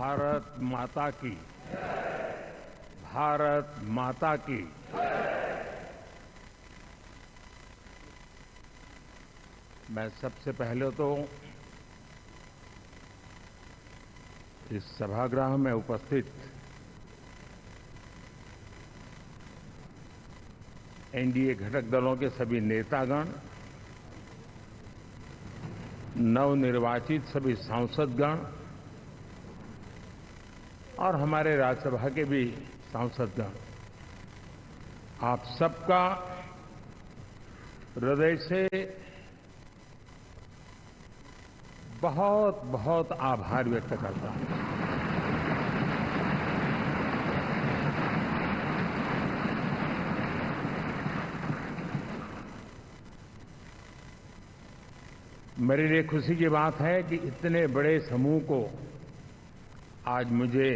भारत माता की। भारत माता की। मैं सबसे पहले तो इस सभागृह में उपस्थित एनडीए घटक दलों के सभी नेतागण, नवनिर्वाचित सभी सांसदगण और हमारे राज्यसभा के भी सांसदगण, आप सबका हृदय से बहुत बहुत आभार व्यक्त करता हूं। मेरे लिए खुशी की बात है कि इतने बड़े समूह को आज मुझे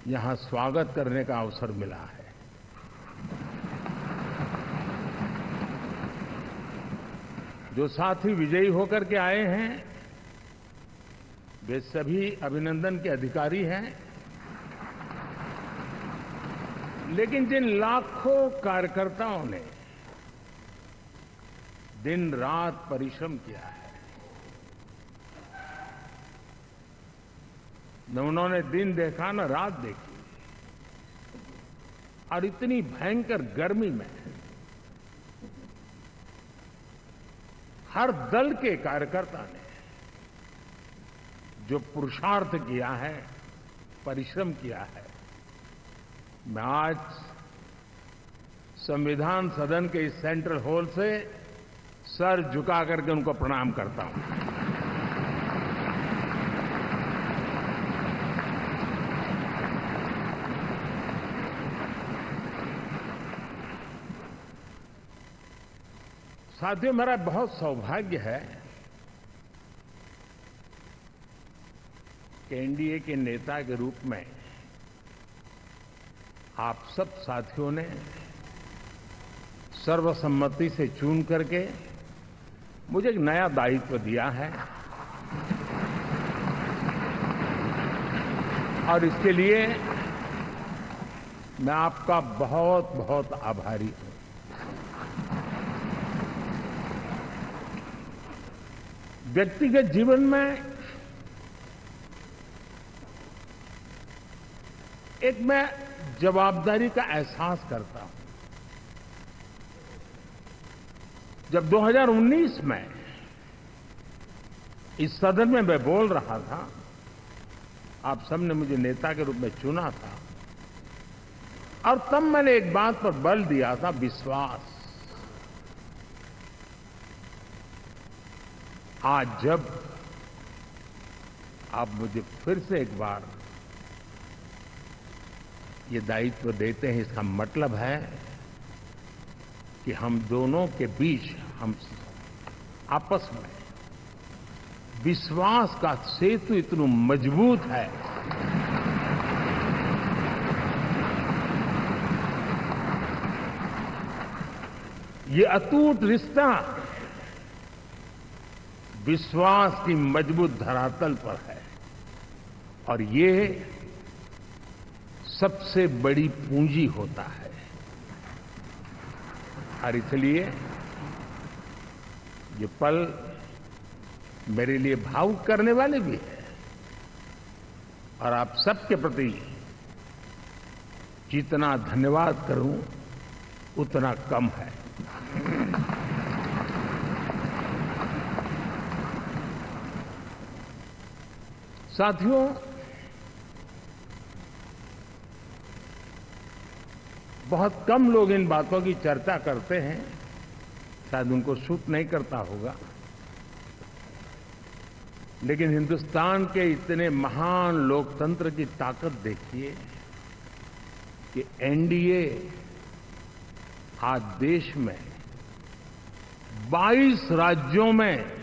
यहां स्वागत करने का अवसर मिला है। जो साथी विजयी होकर के आए हैं वे सभी अभिनंदन के अधिकारी हैं, लेकिन जिन लाखों कार्यकर्ताओं ने दिन रात परिश्रम किया है, न उन्होंने दिन देखा न रात देखी, और इतनी भयंकर गर्मी में हर दल के कार्यकर्ता ने जो पुरुषार्थ किया है, परिश्रम किया है, मैं आज संविधान सदन के इस सेंट्रल हॉल से सर झुका करके उनको प्रणाम करता हूं। साथियों, मेरा बहुत सौभाग्य है कि एनडीए के नेता के रूप में आप सब साथियों ने सर्वसम्मति से चुन करके मुझे एक नया दायित्व दिया है, और इसके लिए मैं आपका बहुत बहुत आभारी हूं। व्यक्तिगत जीवन में एक मैं जवाबदारी का एहसास करता हूं। जब 2019 में इस सदन में मैं बोल रहा था, आप सबने मुझे नेता के रूप में चुना था, और तब मैंने एक बात पर बल दिया था, विश्वास। आज जब आप मुझे फिर से एक बार ये दायित्व देते हैं, इसका मतलब है कि हम दोनों के बीच, हम आपस में विश्वास का सेतु इतना मजबूत है ये अटूट रिश्ता विश्वास की मजबूत धरातल पर है, और ये सबसे बड़ी पूंजी होता है। और इसलिए ये पल मेरे लिए भावुक करने वाले भी है, और आप सबके प्रति जितना धन्यवाद करूं उतना कम है। साथियों, बहुत कम लोग इन बातों की चर्चा करते हैं, शायद उनको सूट नहीं करता होगा, लेकिन हिंदुस्तान के इतने महान लोकतंत्र की ताकत देखिए कि एनडीए आज देश में 22 राज्यों में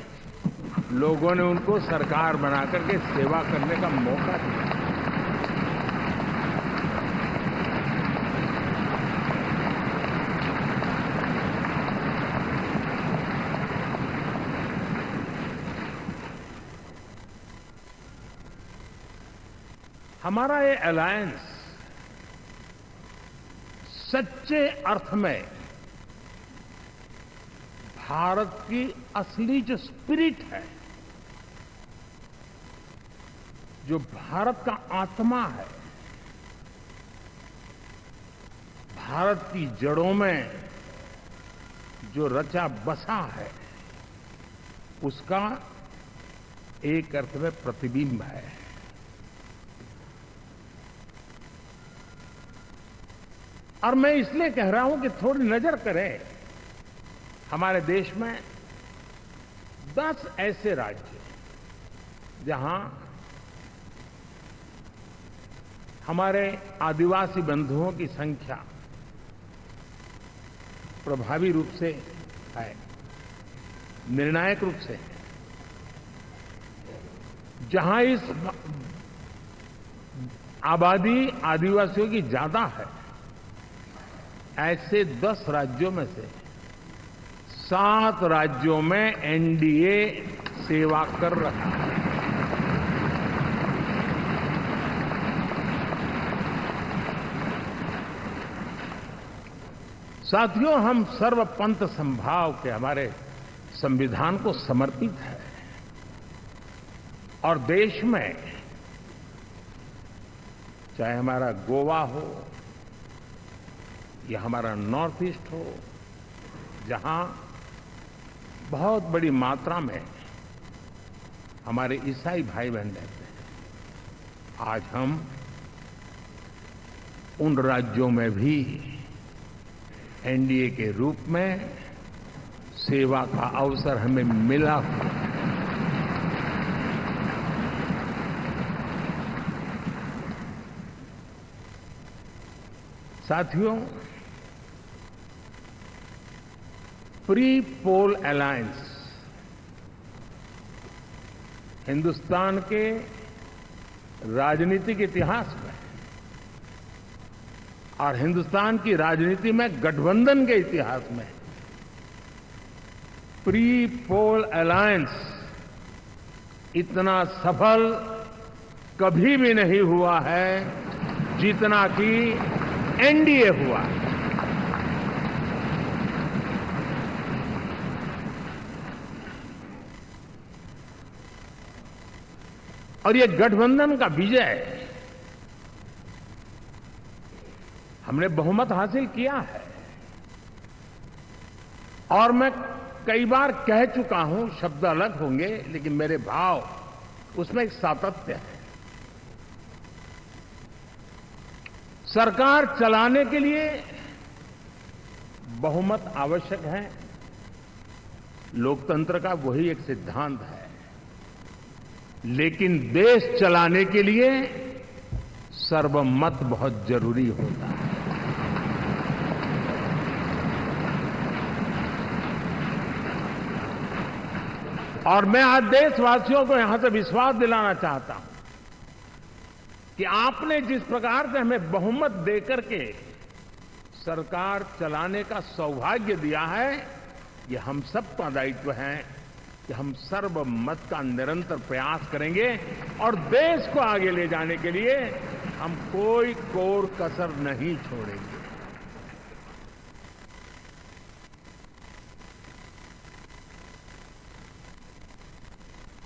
लोगों ने उनको सरकार बना करके सेवा करने का मौका दिया। हमारा ये अलायंस सच्चे अर्थ में भारत की असली जो स्पिरिट है, जो भारत का आत्मा है, भारत की जड़ों में जो रचा बसा है, उसका एक अर्थ में प्रतिबिंब है। और मैं इसलिए कह रहा हूं कि थोड़ी नजर करें, हमारे देश में 10 ऐसे राज्य जहां हमारे आदिवासी बंधुओं की संख्या प्रभावी रूप से है, निर्णायक रूप से है, जहां इस आबादी आदिवासियों की ज्यादा है, ऐसे 10 राज्यों में से 7 राज्यों में एनडीए सेवा कर रहा है। साथियों, हम सर्वपंथ संभाव के हमारे संविधान को समर्पित है और देश में चाहे हमारा गोवा हो या हमारा नॉर्थ ईस्ट हो, जहां बहुत बड़ी मात्रा में हमारे ईसाई भाई बहन रहते हैं, आज हम उन राज्यों में भी एनडीए के रूप में सेवा का अवसर हमें मिला। साथियों, प्री पोल अलायंस हिंदुस्तान के राजनीतिक इतिहास में और हिंदुस्तान की राजनीति में गठबंधन के इतिहास में प्री पोल अलायंस इतना सफल कभी भी नहीं हुआ है जितना कि एनडीए हुआ। और ये गठबंधन का विजय, हमने बहुमत हासिल किया है और मैं कई बार कह चुका हूं, शब्द अलग होंगे लेकिन मेरे भाव उसमें एक सातत्य है। सरकार चलाने के लिए बहुमत आवश्यक है, लोकतंत्र का वही एक सिद्धांत है, लेकिन देश चलाने के लिए सर्वमत बहुत जरूरी होता है। और मैं आज देशवासियों को यहां से विश्वास दिलाना चाहता हूं कि आपने जिस प्रकार से हमें बहुमत देकर के सरकार चलाने का सौभाग्य दिया है, ये हम सबका दायित्व है कि हम सर्वमत का निरंतर प्रयास करेंगे और देश को आगे ले जाने के लिए हम कोई कोर कसर नहीं छोड़ेंगे।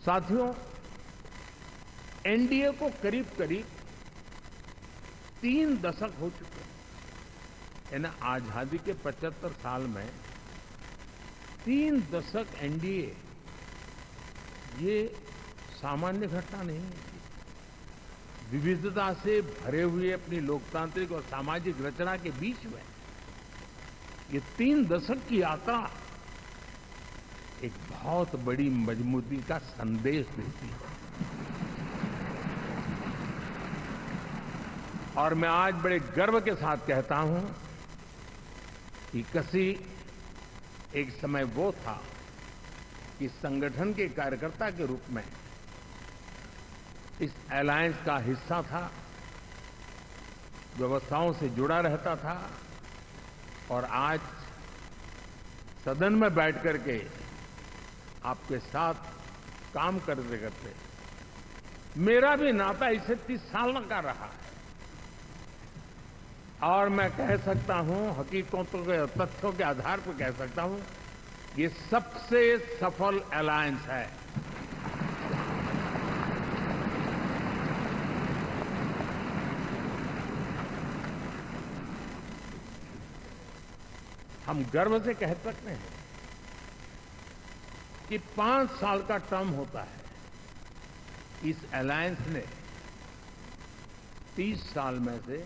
साथियों, एनडीए को करीब करीब 3 दशक हो चुके हैं। यानी आजादी के 75 साल में 3 दशक एनडीए, ये सामान्य घटना नहीं है। विविधता से भरे हुए अपनी लोकतांत्रिक और सामाजिक रचना के बीच में ये 3 दशक की यात्रा एक बहुत बड़ी मजबूती का संदेश देती है। और मैं आज बड़े गर्व के साथ कहता हूं कि किसी एक समय वो था कि संगठन के कार्यकर्ता के रूप में इस अलायंस का हिस्सा था, व्यवस्थाओं से जुड़ा रहता था और आज सदन में बैठ करके आपके साथ काम करते करते मेरा भी नाता इससे 30 साल का रहा है और मैं कह सकता हूं, हकीकतों के तथ्यों के आधार पर कह सकता हूं, ये सबसे सफल अलायंस है। हम गर्व से कह सकते हैं कि 5 साल का टर्म होता है। इस अलायंस ने 30 साल में से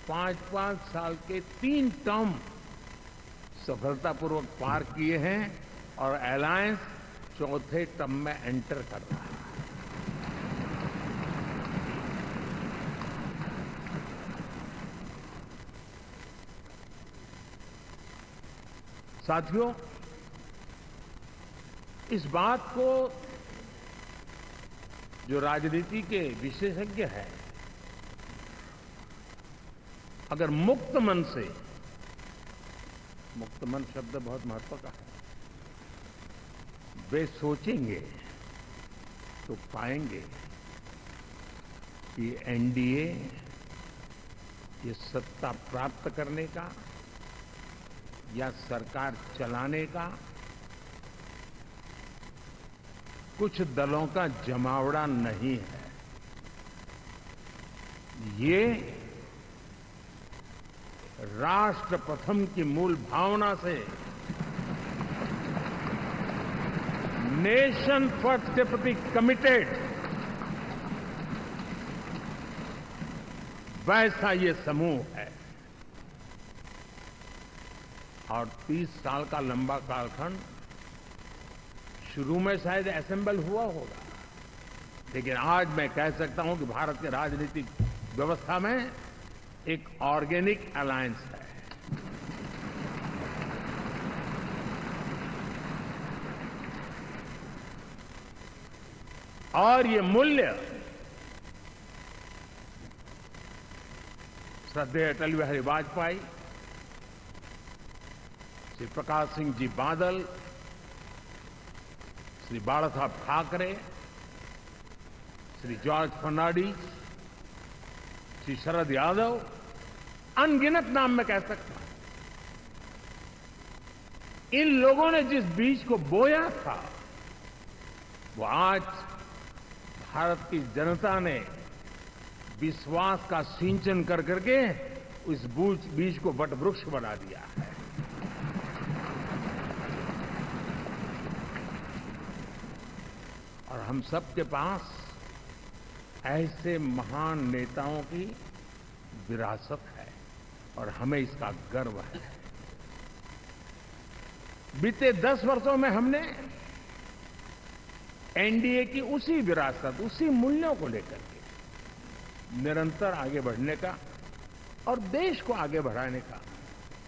5-5 साल के 3 टर्म सफलतापूर्वक पार किए हैं और अलायंस चौथे टर्म में एंटर कर रहा है। साथियों, इस बात को जो राजनीति के विशेषज्ञ हैं, अगर मुक्त मन से, मुक्त मन शब्द बहुत महत्व का है, वे सोचेंगे तो पाएंगे कि एनडीए ये सत्ता प्राप्त करने का या सरकार चलाने का कुछ दलों का जमावड़ा नहीं है। ये राष्ट्र प्रथम की मूल भावना से, नेशन फर्स्ट के प्रति कमिटेड, वैसा ये समूह है। और 30 साल का लंबा कालखंड शुरू में शायद असेंबल हुआ होगा, लेकिन आज मैं कह सकता हूं कि भारत के राजनीतिक व्यवस्था में एक ऑर्गेनिक अलायंस है। और ये मूल्य श्रद्धेय अटल बिहारी वाजपेयी, श्री प्रकाश सिंह जी बादल, श्री बाला साहब ठाकरे, श्री जॉर्ज फर्नांडिस, श्री शरद यादव, अनगिनत नाम में कह सकता हूं, इन लोगों ने जिस बीज को बोया था, वो आज भारत की जनता ने विश्वास का सिंचन कर करके उस बीज को वटवृक्ष बना दिया है। और हम सबके पास ऐसे महान नेताओं की विरासत है और हमें इसका गर्व है। बीते 10 वर्षों में हमने एनडीए की उसी विरासत, उसी मूल्यों को लेकर के निरंतर आगे बढ़ने का और देश को आगे बढ़ाने का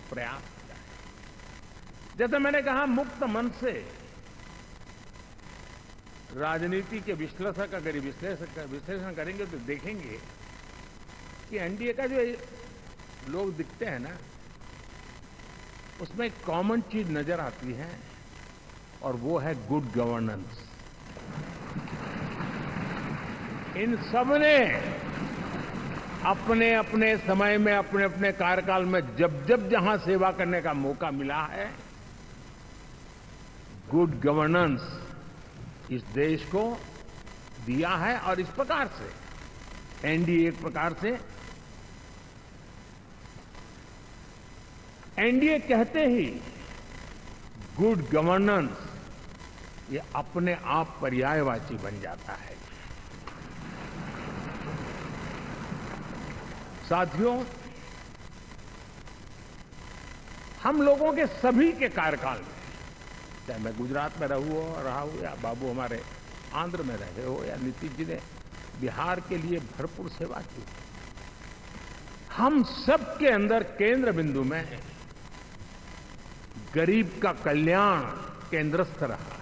प्रयास किया है। जैसे मैंने कहा, मुक्त मन से राजनीति के विश्लेषक अगर विश्लेषण करेंगे तो देखेंगे कि एनडीए का जो लोग दिखते हैं ना, उसमें एक कॉमन चीज नजर आती है और वो है गुड गवर्नेंस। इन सब ने अपने अपने समय में, अपने अपने कार्यकाल में जब जब जहां सेवा करने का मौका मिला है, गुड गवर्नेंस इस देश को दिया है। और इस प्रकार से एनडीए, एक प्रकार से एनडीए कहते ही गुड गवर्नेंस ये अपने आप पर्यायवाची बन जाता है। साथियों, हम लोगों के सभी के कार्यकाल में, चाहे मैं गुजरात में रहा हूं या बाबू हमारे आंध्र में रहे हो या नीतीश जी ने बिहार के लिए भरपूर सेवा की, हम सबके अंदर केंद्र बिंदु में गरीब का कल्याण केंद्रस्थ रहा है।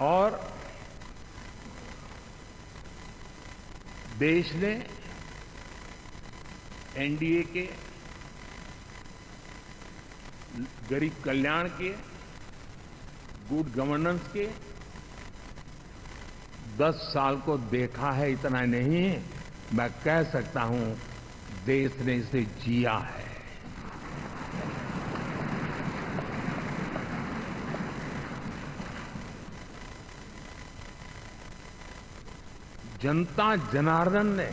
और देश ने एनडीए के गरीब कल्याण के, गुड गवर्नेंस के 10 साल को देखा है, इतना नहीं मैं कह सकता हूं देश ने इसे जिया है। जनता जनार्दन ने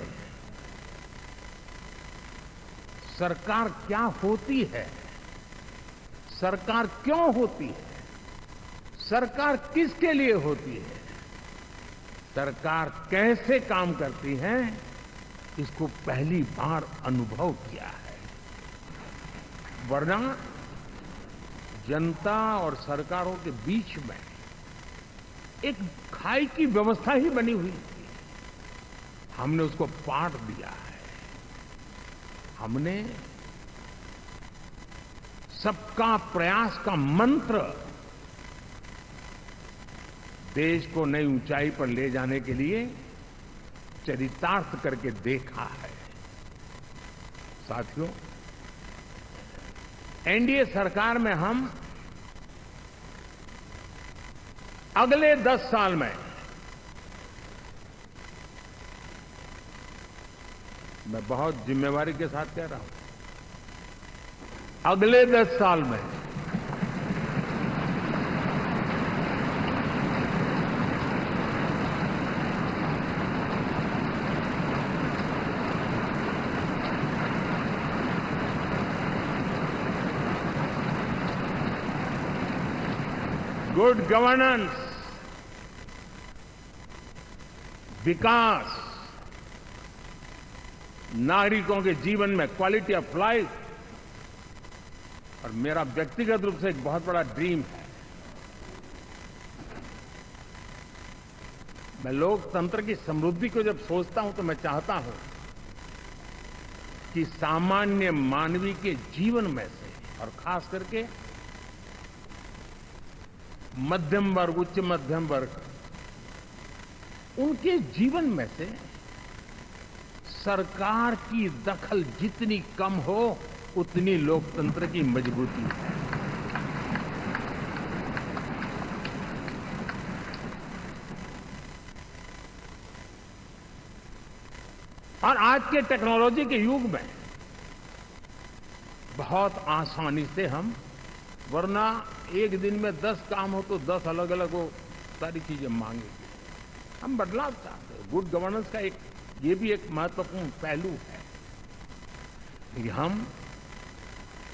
सरकार क्या होती है, सरकार क्यों होती है, सरकार किसके लिए होती है, सरकार कैसे काम करती है, इसको पहली बार अनुभव किया है। वरना जनता और सरकारों के बीच में एक खाई की व्यवस्था ही बनी हुई थी। हमने उसको पाट दिया है। हमने सबका प्रयास का मंत्र देश को नई ऊंचाई पर ले जाने के लिए चरितार्थ करके देखा है। साथियों, एनडीए सरकार में हम अगले 10 साल में, मैं बहुत जिम्मेवारी के साथ कह रहा हूं, अगले 10 साल में गुड गवर्नेंस, विकास, नागरिकों के जीवन में क्वालिटी ऑफ लाइफ, और मेरा व्यक्तिगत रूप से एक बहुत बड़ा ड्रीम है, मैं लोकतंत्र की समृद्धि को जब सोचता हूं तो मैं चाहता हूं कि सामान्य मानवीय के जीवन में से, और खास करके मध्यम वर्ग, उच्च मध्यम वर्ग, उनके जीवन में से सरकार की दखल जितनी कम हो उतनी लोकतंत्र की मजबूती है। और आज के टेक्नोलॉजी के युग में बहुत आसानी से हम, वरना एक दिन में 10 काम हो तो 10 अलग अलग वो सारी चीजें मांगेंगे। हम बदलाव चाहते हैं। गुड गवर्नेंस का ये भी एक महत्वपूर्ण पहलू है कि हम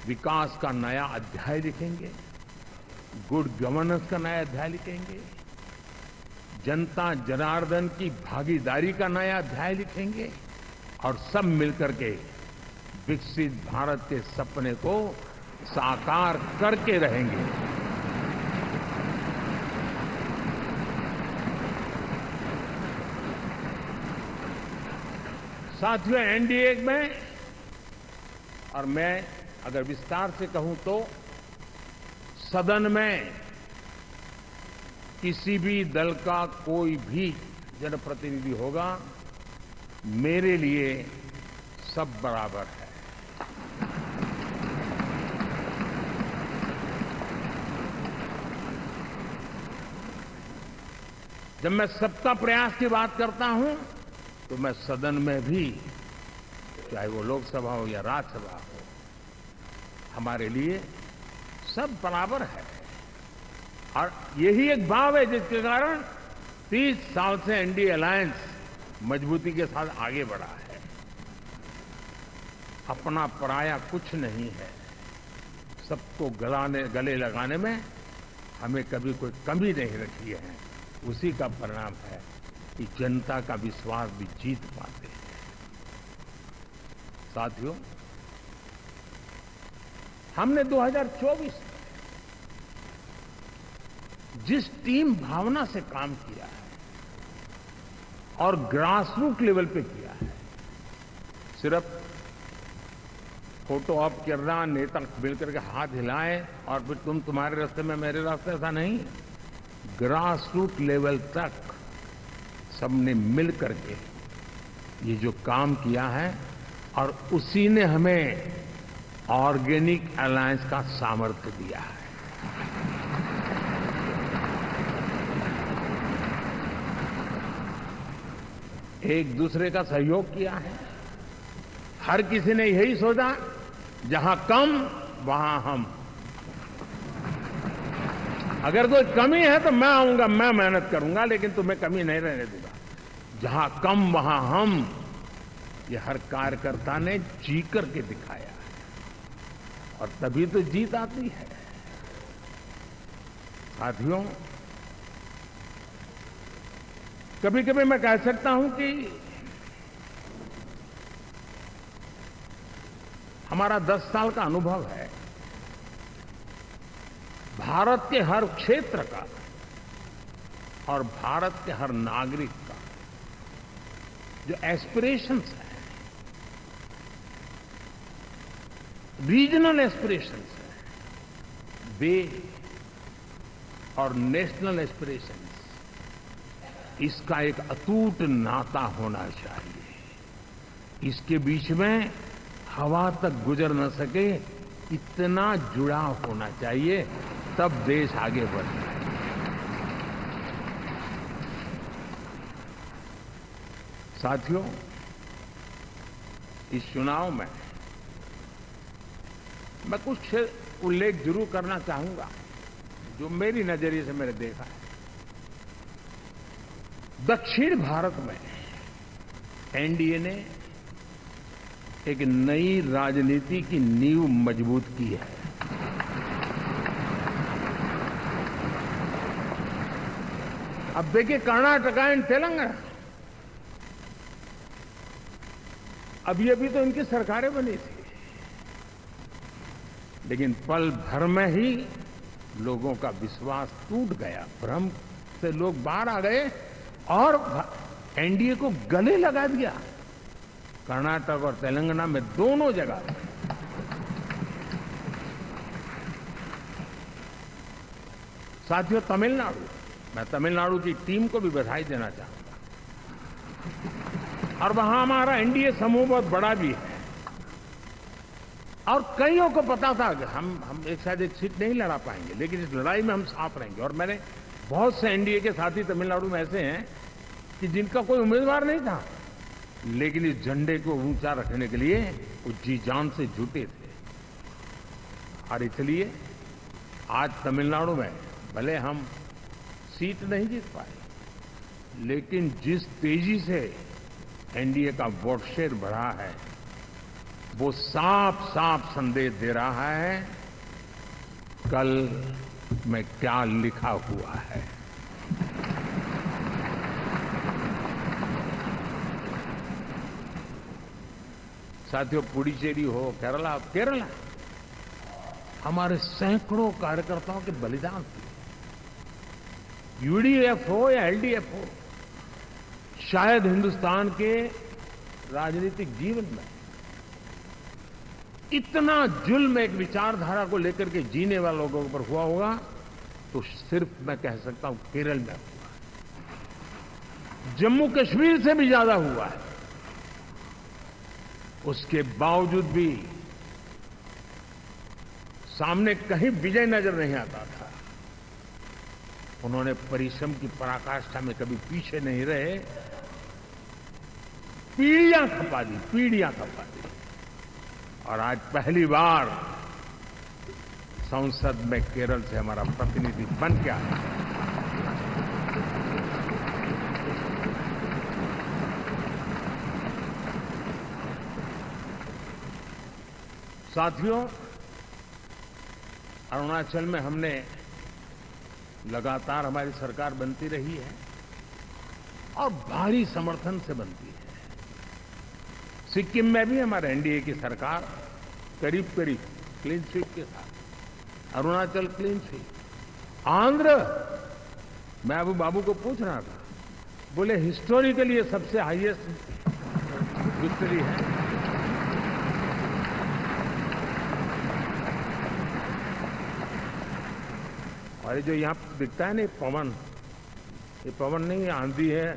विकास का नया अध्याय लिखेंगे, गुड गवर्नेंस का नया अध्याय लिखेंगे, जनता जनार्दन की भागीदारी का नया अध्याय लिखेंगे, और सब मिलकर के विकसित भारत के सपने को साकार करके रहेंगे। साथियों, एनडीए में, और मैं अगर विस्तार से कहूं तो सदन में किसी भी दल का कोई भी जनप्रतिनिधि होगा, मेरे लिए सब बराबर है। जब मैं सबका प्रयास की बात करता हूं तो मैं सदन में भी, चाहे वो लोकसभा हो या राज्यसभा हो, हमारे लिए सब बराबर है। और यही एक भाव है जिसके कारण 30 साल से एनडीए अलायंस मजबूती के साथ आगे बढ़ा है। अपना पराया कुछ नहीं है। सबको गले लगाने में हमें कभी कोई कमी नहीं रखी है। उसी का परिणाम है कि जनता का विश्वास भी जीत पाते हैं। साथियों, हमने 2024 में जिस टीम भावना से काम किया है और ग्रासरूट लेवल पे किया है, सिर्फ फोटो ऑप करना, नेता मिलकर के हाथ हिलाएं और फिर तुम्हारे रास्ते में मेरे रास्ते, ऐसा नहीं। ग्रासरूट लेवल तक सबने मिल करके ये जो काम किया है, और उसी ने हमें ऑर्गेनिक अलायंस का सामर्थ्य दिया है। एक दूसरे का सहयोग किया है। हर किसी ने यही सोचा, जहां कम वहां हम। अगर कोई कमी है तो मैं आऊंगा, मैं मेहनत करूंगा, लेकिन तुम्हें कमी नहीं रहने दूंगा। जहां कम वहां हम, ये हर कार्यकर्ता ने जी करके दिखाया है, और तभी तो जीत आती है। साथियों, कभी कभी मैं कह सकता हूं कि हमारा 10 साल का अनुभव है, भारत के हर क्षेत्र का और भारत के हर नागरिक का जो एस्पिरेशंस है, रीजनल एस्पिरेशंस है, वे और नेशनल एस्पिरेशंस, इसका एक अटूट नाता होना चाहिए। इसके बीच में हवा तक गुजर न सके, इतना जुड़ाव होना चाहिए, तब देश आगे बढ़ता है। साथियों, इस चुनाव में मैं कुछ उल्लेख जरूर करना चाहूंगा जो मेरी नजरिए से मैंने देखा है। दक्षिण भारत में एनडीए ने एक नई राजनीति की नींव मजबूत की है। अब देखिए, कर्नाटक एंड तेलंगाना, अभी अभी तो इनकी सरकारें बनी थी, लेकिन पल भर में ही लोगों का विश्वास टूट गया, भ्रम से लोग बाहर आ गए और एनडीए को गले लगा दिया। कर्नाटक और तेलंगाना में दोनों जगह। साथियों, तमिलनाडु, मैं तमिलनाडु की टीम को भी बधाई देना चाहूंगा, और वहां हमारा एनडीए समूह बहुत बड़ा भी है, और कईयों को पता था कि हम एक साथ एक सीट नहीं लड़ा पाएंगे, लेकिन इस लड़ाई में हम साथ रहेंगे। और मैंने बहुत से एनडीए के साथी तमिलनाडु में ऐसे हैं कि जिनका कोई उम्मीदवार नहीं था, लेकिन इस झंडे को ऊंचा रखने के लिए वो जी जान से जुटे थे। और इसलिए आज तमिलनाडु में भले हम सीट नहीं जीत पाए, लेकिन जिस तेजी से एनडीए का वोट शेयर बढ़ा है, वो साफ साफ संदेश दे रहा है कल में क्या लिखा हुआ है। साथियों, पुडुचेरी हो, केरला, हमारे सैकड़ों कार्यकर्ताओं के बलिदान थे। यूडीएफ हो या एलडीएफ हो, शायद हिंदुस्तान के राजनीतिक जीवन में इतना जुल्म एक विचारधारा को लेकर के जीने वालों के ऊपर हुआ होगा तो सिर्फ मैं कह सकता हूं केरल में हुआ है। जम्मू कश्मीर से भी ज्यादा हुआ है। उसके बावजूद भी सामने कहीं विजय नजर नहीं आता था। उन्होंने परिश्रम की पराकाष्ठा में कभी पीछे नहीं रहे, पीढ़ियां खपा दी। और आज पहली बार संसद में केरल से हमारा प्रतिनिधि बन के आया। साथियों, अरुणाचल में हमने लगातार, हमारी सरकार बनती रही है और भारी समर्थन से बनती है। सिक्किम में भी हमारे एनडीए की सरकार करीब क्लीन स्वीप के साथ, अरुणाचल क्लीन स्वीप। आंध्र, मैं अबू बाबू को पूछ रहा था, बोले हिस्टोरिकली ये सबसे हाईएस्ट विक्ट्री है। और ये जो यहां दिखता है ना पवन, ये पवन नहीं, आंधी है।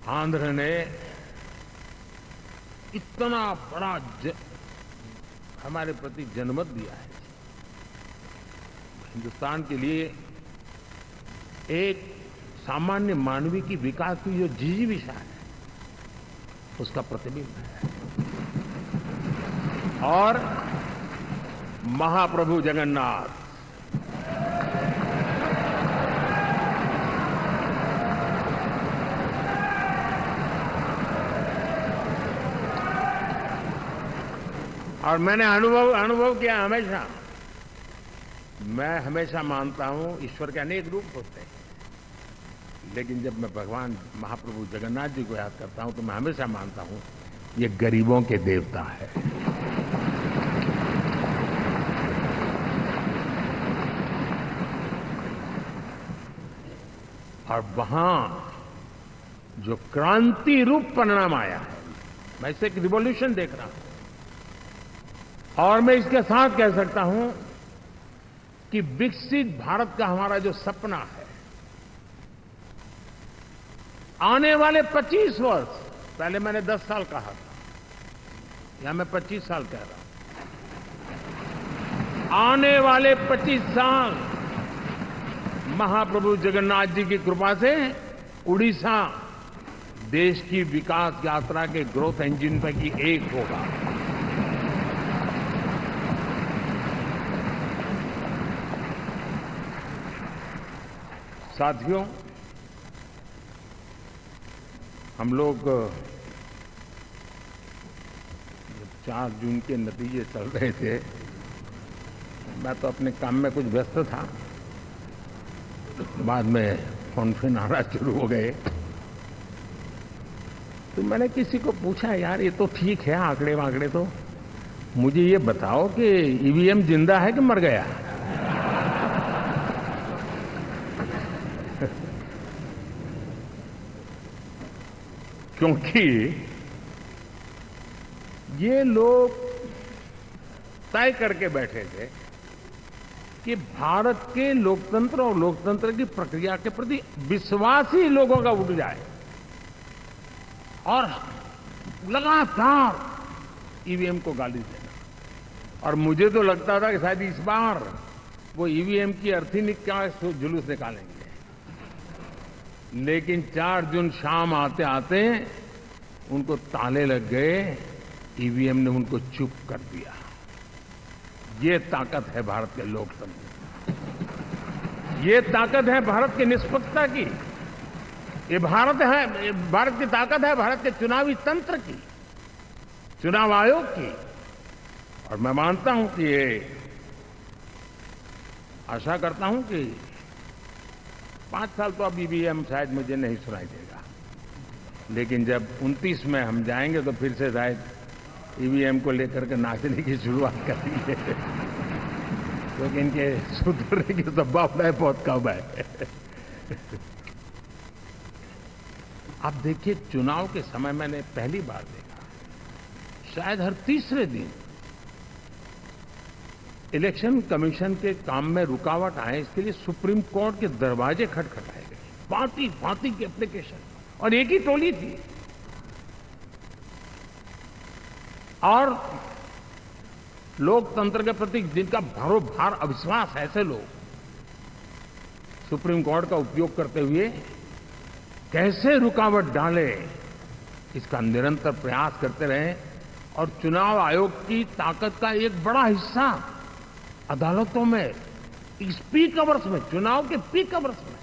आंध्र ने इतना बड़ा हमारे प्रति जनमत दिया है। हिंदुस्तान के लिए एक सामान्य मानवीय की विकास की जो जिजीविषा है उसका प्रतिबिंब है। और महाप्रभु जगन्नाथ और मैंने अनुभव किया हमेशा। मैं हमेशा मानता हूं ईश्वर के अनेक रूप होते हैं, लेकिन जब मैं भगवान महाप्रभु जगन्नाथ जी को याद करता हूं तो मैं हमेशा मानता हूं ये गरीबों के देवता है। और वहां जो क्रांति रूप परिणाम आया है, मैं इसे एक रिवॉल्यूशन देख रहा हूं। और मैं इसके साथ कह सकता हूं कि विकसित भारत का हमारा जो सपना है, आने वाले 25 वर्ष, पहले मैंने 10 साल कहा था, या मैं 25 साल कह रहा हूं, आने वाले 25 साल महाप्रभु जगन्नाथ जी की कृपा से उड़ीसा देश की विकास यात्रा के ग्रोथ इंजन पैकी एक होगा। साथियों, हम लोग 4 जून के नतीजे चल रहे थे, मैं तो अपने काम में कुछ व्यस्त था, बाद में फोन आना शुरू हो गए। तो मैंने किसी को पूछा, यार ये तो ठीक है आंकड़े वांकड़े, तो मुझे ये बताओ कि ईवीएम जिंदा है कि मर गया? क्योंकि ये लोग तय करके बैठे थे कि भारत के लोकतंत्र और लोकतंत्र की प्रक्रिया के प्रति विश्वास ही लोगों का उठ जाए, और लगातार ईवीएम को गाली देना। और मुझे तो लगता था कि शायद इस बार वो ईवीएम की अर्थी का जुलूस निकालेंगे, लेकिन 4 जून शाम आते आते उनको ताले लग गए, ईवीएम ने उनको चुप कर दिया। ये ताकत है भारत के लोकतंत्र, ये ताकत है भारत की निष्पक्षता की, ये भारत की ताकत है भारत के चुनावी तंत्र की, चुनाव आयोग की। और मैं मानता हूं कि ये आशा करता हूं कि 5 साल तो अब ईवीएम शायद मुझे नहीं सुनाई देगा, लेकिन जब 29 में हम जाएंगे तो फिर से शायद ईवीएम को लेकर के नाचने की शुरुआत करेंगे, क्योंकि इनके सुधरने की संभावना बहुत कम है। आप देखिए, चुनाव के समय मैंने पहली बार देखा, शायद हर तीसरे दिन इलेक्शन कमीशन के काम में रुकावट आए, इसके लिए सुप्रीम कोर्ट के दरवाजे खटखटाए गए, भांति भांति की एप्लीकेशन, और एक ही टोली थी। और लोकतंत्र के प्रति जिनका भरोभार अविश्वास, ऐसे लोग सुप्रीम कोर्ट का उपयोग करते हुए कैसे रुकावट डाले, इसका निरंतर प्रयास करते रहे। और चुनाव आयोग की ताकत का एक बड़ा हिस्सा अदालतों में, इस पीक अवर्स में, चुनाव के पीक अवर्स में,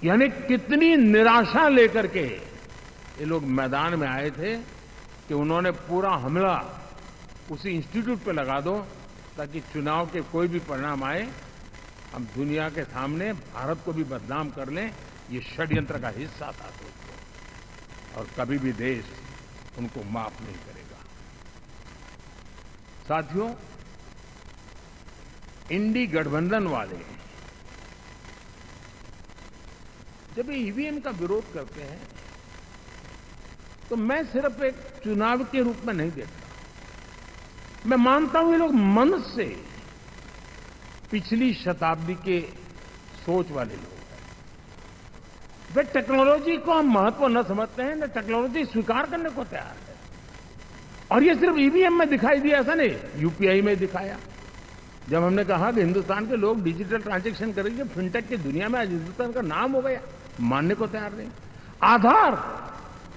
यानी कितनी निराशा लेकर के ये लोग मैदान में आए थे कि उन्होंने पूरा हमला उसी इंस्टीट्यूट पे लगा दो ताकि चुनाव के कोई भी परिणाम आए, हम दुनिया के सामने भारत को भी बदनाम कर लें। ये षड्यंत्र का हिस्सा था दोस्तों, और कभी भी देश उनको माफ नहीं करेगा। साथियों, इंडी गठबंधन वाले जब ईवीएम का विरोध करते हैं तो मैं सिर्फ एक चुनाव के रूप में नहीं देखता। मैं मानता हूं ये लोग मन से पिछली शताब्दी के सोच वाले लोग हैं। वे टेक्नोलॉजी को हम महत्व न समझते हैं, न टेक्नोलॉजी स्वीकार करने को तैयार है। और ये सिर्फ ईवीएम में दिखाई दिया, ऐसा नहीं, यूपीआई में दिखाया। जब हमने कहा कि हिंदुस्तान के लोग डिजिटल ट्रांजैक्शन करेंगे, फिनटेक की दुनिया में आज हिंदुस्तान का नाम हो गया, मानने को तैयार नहीं। आधार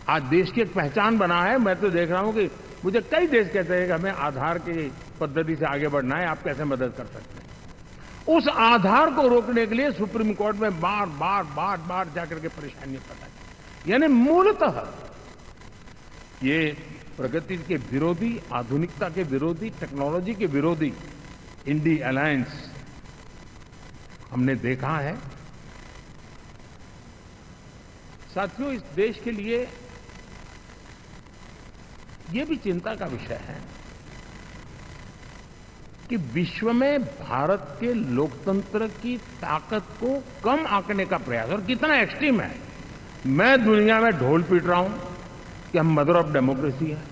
आज देश की एक पहचान बना है। मैं तो देख रहा हूं कि मुझे कई देश कहते हैं कि हमें आधार की पद्धति से आगे बढ़ना है, आप कैसे मदद कर सकते हैं। उस आधार को रोकने के लिए सुप्रीम कोर्ट में बार बार जाकर के परेशानियां पता, यानी मूलतः ये प्रगति के विरोधी, आधुनिकता के विरोधी, टेक्नोलॉजी के विरोधी इंडी अलायंस हमने देखा है। साथियों, इस देश के लिए ये भी चिंता का विषय है कि विश्व में भारत के लोकतंत्र की ताकत को कम आंकने का प्रयास, और कितना एक्सट्रीम है। मैं दुनिया में ढोल पीट रहा हूं कि हम मदर ऑफ डेमोक्रेसी है,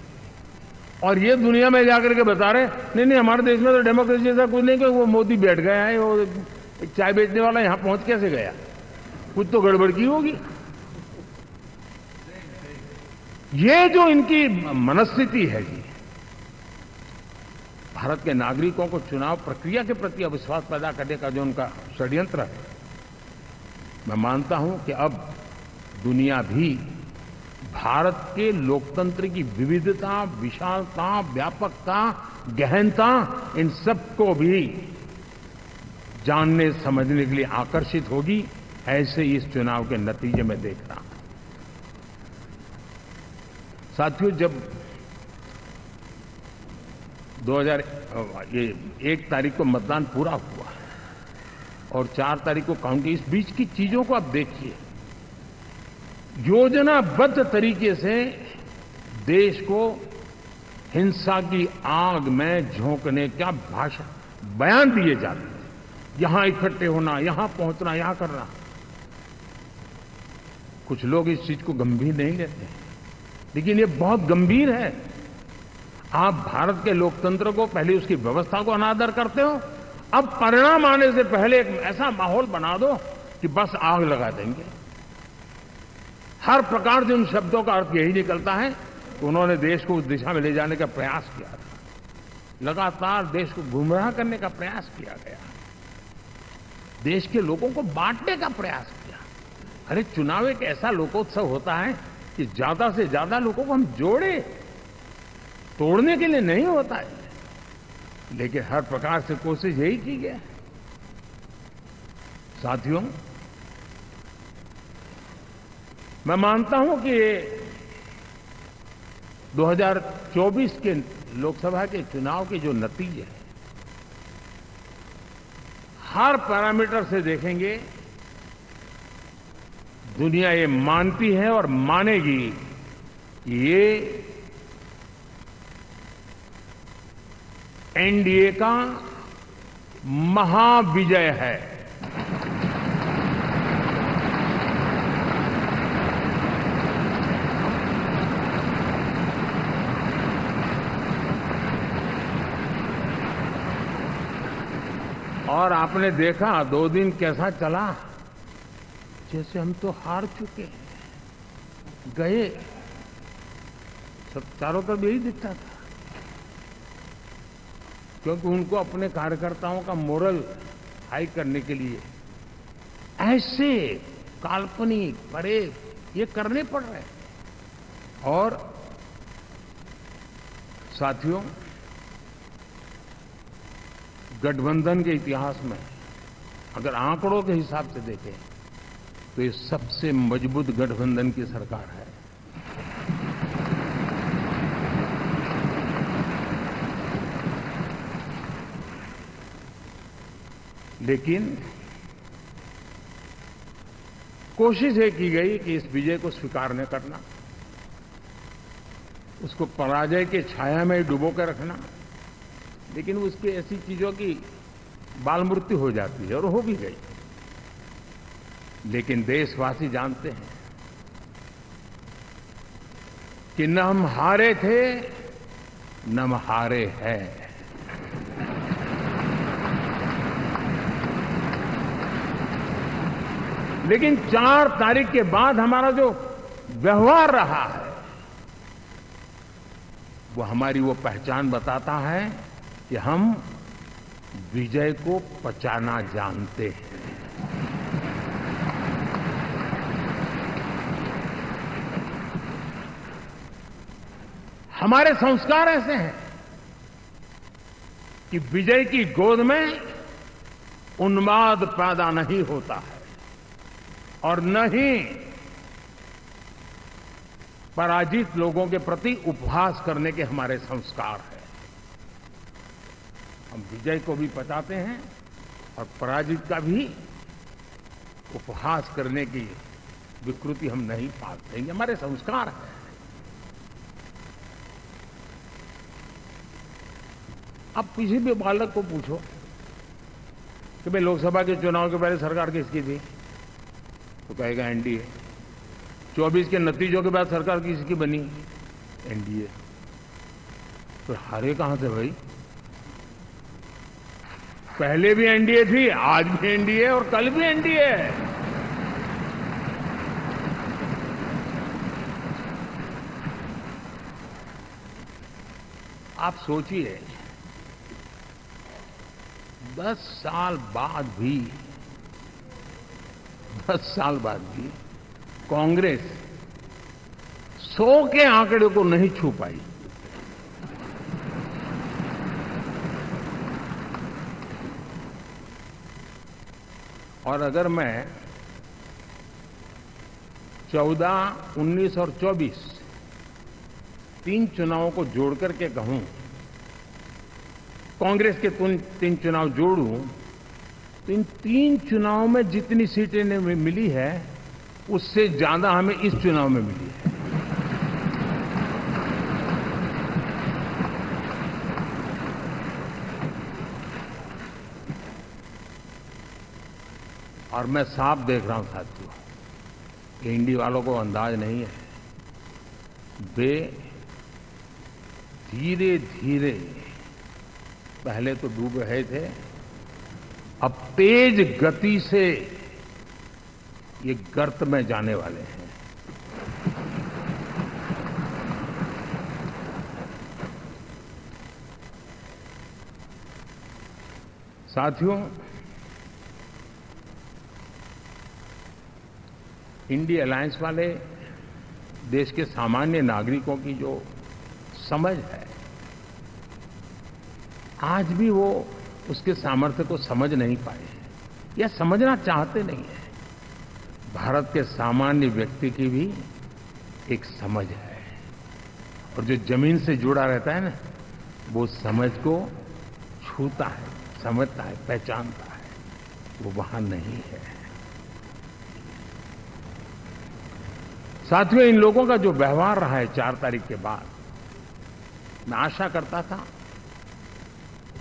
और ये दुनिया में जाकर के बता रहे नहीं हमारे देश में तो डेमोक्रेसी ऐसा कुछ नहीं, कि वो मोदी बैठ गया है, वो एक चाय बेचने वाला यहां पहुंच कैसे गया, कुछ तो गड़बड़ की होगी। ये जो इनकी मनस्थिति है जी, भारत के नागरिकों को चुनाव प्रक्रिया के प्रति अविश्वास पैदा करने का जो उनका षड्यंत्र है, मैं मानता हूं कि अब दुनिया भी भारत के लोकतंत्र की विविधता, विशालता, व्यापकता, गहनता, इन सबको भी जानने समझने के लिए आकर्षित होगी। ऐसे इस चुनाव के नतीजे में देख रहा हूं। साथियों, जब 1 तारीख को मतदान पूरा हुआ और 4 तारीख को काउंटिंग, इस बीच की चीजों को आप देखिए। योजनाबद्ध तरीके से देश को हिंसा की आग में झोंकने का बयान दिए जाते थे। यहां इकट्ठे होना, यहां पहुंचना, यहां करना। कुछ लोग इस चीज को गंभीर नहीं लेते, लेकिन ये बहुत गंभीर है। आप भारत के लोकतंत्र को, पहले उसकी व्यवस्था को अनादर करते हो, अब परिणाम आने से पहले एक ऐसा माहौल बना दो कि बस आग लगा देंगे। हर प्रकार से उन शब्दों का अर्थ यही निकलता है कि उन्होंने देश को उस दिशा में ले जाने का प्रयास किया था। लगातार देश को गुमराह करने का प्रयास किया गया, देश के लोगों को बांटने का प्रयास किया। अरे, चुनाव एक ऐसा लोकोत्सव होता है कि ज्यादा से ज्यादा लोगों को हम जोड़े, तोड़ने के लिए नहीं होता है। लेकिन हर प्रकार से कोशिश यही की गई। साथियों, मैं मानता हूं कि 2024 के लोकसभा के चुनाव के जो नतीजे हैं, हर पैरामीटर से देखेंगे, दुनिया ये मानती है और मानेगी कि ये एनडीए का महाविजय है। और आपने देखा 2 दिन कैसा चला, जैसे हम तो हार चुके हैं, गए। सब चारों तरफ यही दिखता था, क्योंकि उनको अपने कार्यकर्ताओं का मोरल हाई करने के लिए ऐसे काल्पनिक परेड ये करने पड़ रहे हैं। और साथियों, गठबंधन के इतिहास में अगर आंकड़ों के हिसाब से देखें तो ये सबसे मजबूत गठबंधन की सरकार है। लेकिन कोशिश ये की गई कि इस विजय को स्वीकार न करना, उसको पराजय के छाया में डुबो कर रखना। लेकिन उसकी ऐसी चीजों की बाल मृत्यु हो जाती है, और हो भी गई। लेकिन देशवासी जानते हैं कि न हम हारे थे, न हम हारे हैं। लेकिन 4 तारीख के बाद हमारा जो व्यवहार रहा है वो हमारी वो पहचान बताता है कि हम विजय को पचाना जानते हैं। हमारे संस्कार ऐसे हैं कि विजय की गोद में उन्माद पैदा नहीं होता है और न ही पराजित लोगों के प्रति उपहास करने के हमारे संस्कार हैं। हम विजय को भी पचाते हैं और पराजित का भी उपहास करने की विकृति हम नहीं पालते। ये हमारे संस्कार हैं। अब किसी भी बालक को पूछो कि भाई लोकसभा के चुनाव के पहले सरकार किसकी थी, तो कहेगा एनडीए। 24 के नतीजों के बाद सरकार किसकी बनी, एनडीए। तो हारे कहां से भाई? पहले भी एनडीए थी, आज भी एनडीए और कल भी एनडीए है। आप सोचिए 10 साल बाद भी कांग्रेस 100 के आंकड़े को नहीं छू पाई। और अगर मैं 14, 19 और 24 3 चुनावों को जोड़ करके कहूं, कांग्रेस के 3 चुनाव जोड़ूं, तो इन 3 चुनावों में जितनी सीटें मिली है उससे ज्यादा हमें इस चुनाव में मिली है। और मैं साफ देख रहा हूं साथियों, एनडीए वालों को अंदाज नहीं है। वे धीरे धीरे पहले तो डूब रहे थे, अब तेज गति से ये गर्त में जाने वाले हैं। साथियों, इंडिया अलायंस वाले देश के सामान्य नागरिकों की जो समझ है, आज भी वो उसके सामर्थ्य को समझ नहीं पाए या समझना चाहते नहीं है। भारत के सामान्य व्यक्ति की भी एक समझ है, और जो जमीन से जुड़ा रहता है ना, वो समझ को छूता है, समझता है, पहचानता है। वो वहां नहीं है। साथियों, इन लोगों का जो व्यवहार रहा है 4 तारीख के बाद, मैं आशा करता था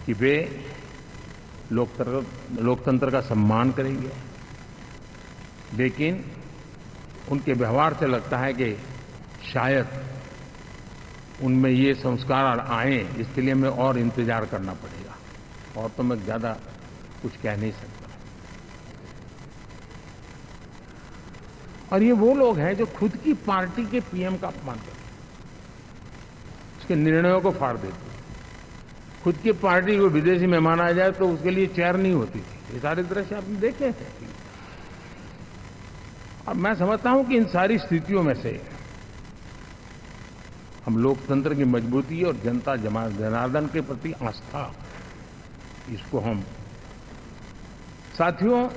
कि वे लोकतंत्र का सम्मान करेंगे, लेकिन उनके व्यवहार से लगता है कि शायद उनमें ये संस्कार आए, इसके लिए हमें और इंतजार करना पड़ेगा। और तो मैं ज्यादा कुछ कह नहीं सकता। और ये वो लोग हैं जो खुद की पार्टी के पीएम का अपमान करते हैं, उसके निर्णयों को फाड़ देते हैं। खुद की पार्टी को विदेशी मेहमान आ जाए तो उसके लिए चेयर नहीं होती थी। ये सारे दृश्य आपने देखे हैं। और मैं समझता हूं कि इन सारी स्थितियों में से हम लोकतंत्र की मजबूती और जनता जनार्दन के प्रति आस्था, इसको हम, साथियों,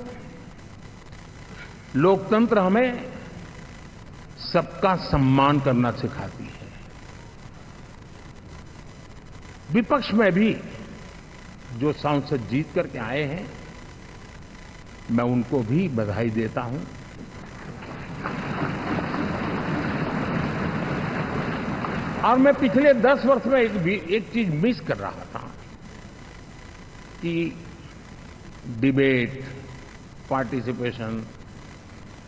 लोकतंत्र हमें सबका सम्मान करना सिखाती है। विपक्ष में भी जो सांसद जीत करके आए हैं, मैं उनको भी बधाई देता हूं। और मैं पिछले 10 वर्ष में एक चीज मिस कर रहा था कि debate, participation,